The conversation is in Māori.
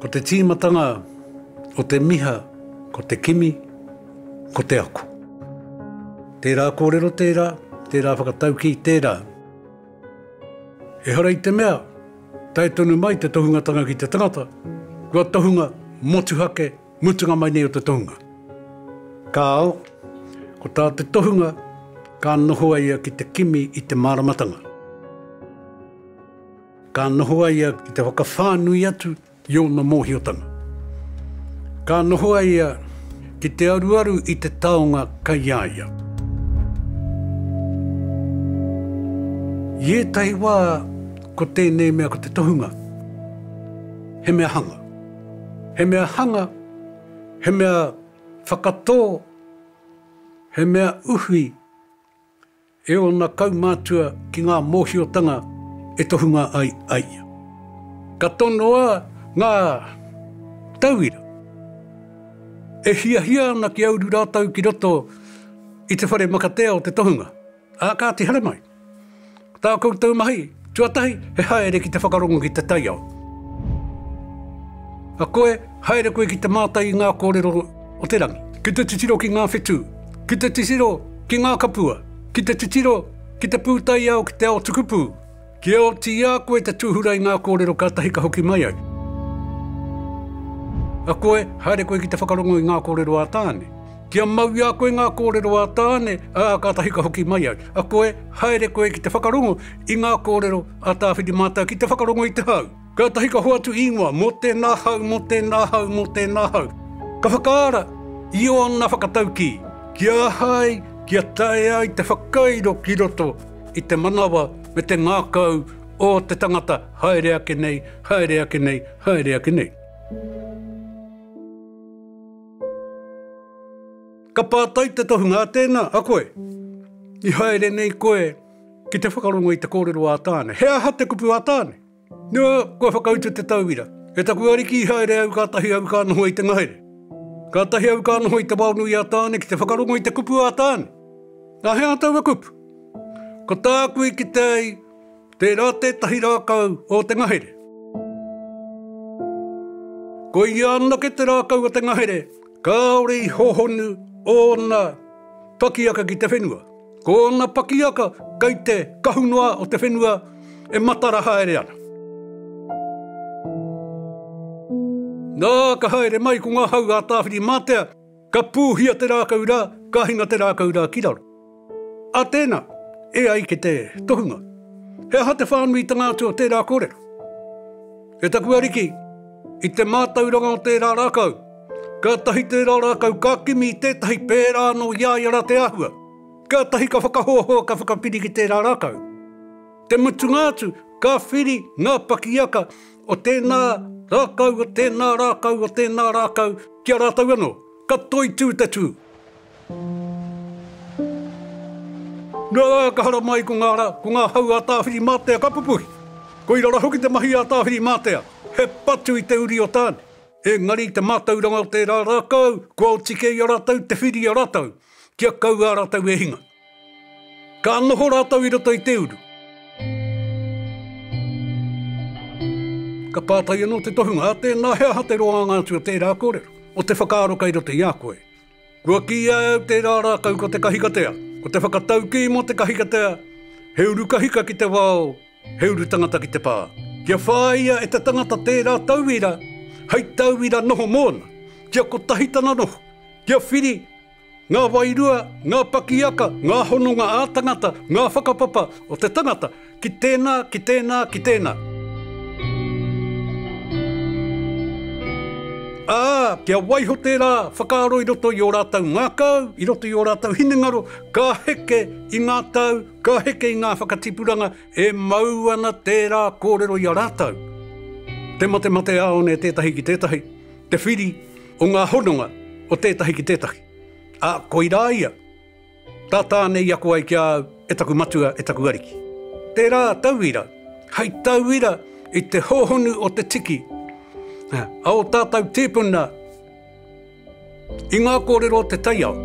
ko te tīmatanga, ko te miha, ko te kimi, ko te ako. Tērā kōrero tērā, tērā whakatau ki tērā. E hara i te mea, tae tonu mai te tohungatanga ki te tangata, kua tohunga motuhake, mutunga mai nei o te tohunga. Ka ao, ko tā te tohunga, ka nohoa ia ki te kimi i te māramatanga. Ka nohoa ia ki te whakawhānui atu i ona mōhiotanga. Ka nohoa ia ki te aruaru i te taonga kai aia. Ie tai wā ko tēnei mea ko te tohunga. He mea hanga. He mea hanga, he mea whakatō, he mea uhui, e ona kaumātua ki ngā mōhiotanga e tohunga ai aia. Ka tonoa ngā tauira. E hia ana ki auru rātau ki roto i te whare makatea o te tohunga. Kā te hara mai. Tā koutou mahi, tuatahi, he haere ki te whakarongo ki te taiao. A koe, haere koe ki te mātai i ngā kōrero o te rangi. Ki te titiro ki ngā whetū. Ki te titiro ki ngā kapua. Ki te titiro ki te pūtai au ki te ao tukupū. Ki ao ti a koe te tūhura i ngā kōrero kātahi ka hoki mai au. A koe, haere koe ki te whakarongo i ngā kōrero a tāne. Kia mau i a koe ngā kōrero a tāne, kātahi ka hoki mai au. A koe, haere koe ki te whakarongo i ngā kōrero a tāwhiri mātau ki te whakarongo i te hau. Kātahi ka hoatu ingoa, mō tēnā hau, mō tēnā hau, mō tēnā hau. Ka whakaara, i o ana whakatau ki. Kia hai, kia tae ai te whakairo ki roto i te manawa me te ngākau o te tangata. Haere ake nei, haere ake nei, haere ake nei. Ka pātai te tohunga tēnā, a koe. I haere nei koe ki te whakarongo i te kōrero a tāne. He aha te kupu a tāne. Nua, koe whakautu te tauira. E taku ariki i haere au kātahi au ka noho i te ngahere. Kātahi au ka noho i te waunui a tāne ki te whakarongo i te kupu a tāne. Nā he atau a kupu. Ko tākui ki te ai, te rā tētahi rākau o te ngahere. Ko i anake te rākau o te ngahere, kāore i hohonu o nā pakiaka ki te whenua. Ko nā pakiaka kei te kahunua o te whenua e matara haere ana. Nā ka haere mai ko ngā hau a tāwhiri mātea, ka pūhia te rākau rā, ka hinga te rākau rā ki raro. A tēnā, e ai ki te tohunga. He aha te whānui tangātua o tērā kōrero. E taku ariki, i te mātauranga o tērā rākau, ka tahi tērā rākau ka kimi i tētahi pērā no iaiara te ahua. Ka tahi ka whakahoho ka whakapiri ki tērā rākau. Te mutungātu ka whiri ngā pakiaka o tēnā rākau, o tēnā rākau, o tēnā rākau, kia rātau anō, ka toi tū te tū. Nā ka hara mai ko ngā hau a tāwhiri mātea ka pupuhi. Ko i rara hoki te mahi a tāwhiri mātea, he patu i te uri o tāne. Engari te mātauranga o tērā rākau, kua o tike i a rātau te whiri a rātau, kia kau a rātau e hinga. Ka noho rātau i roto i te uru. Ka pātai anō te tohunga, tēnā he aha te roa ngātu o tērā kōrero, o te whakaaro kai roto i a koe. Kua ki au tērā rākau ko te kahikatea, ko te whakatau ki mo te kahikatea, he uru kahika ki te wao, he uru tangata ki te pā. Kia whāia e te tangata tērā tauira, hei tauira noho mōna, kia ko tahitana noho, kia whiri, ngā wairua, ngā pakiaka, ngā hononga a tangata, ngā whakapapa o te tangata, ki tēnā, ki tēnā, ki tēnā. Kia waiho tērā whakaaro i roto i o rātau ngākau, i roto i o rātau hinengaro, ka heke i ngā tau, ka heke i ngā whakatipuranga, e mau ana tērā kōrero i a rātau. Te mate aone tētahi ki tētahi, te whiri o ngā hononga o tētahi ki tētahi. Koi rā ia, tā tānei ako ai kia e taku matua, e taku ariki. Tērā tauira, hei tauira i te hohonu o te tiki, ao tātou tēpuna i ngā kōrero o te taiao.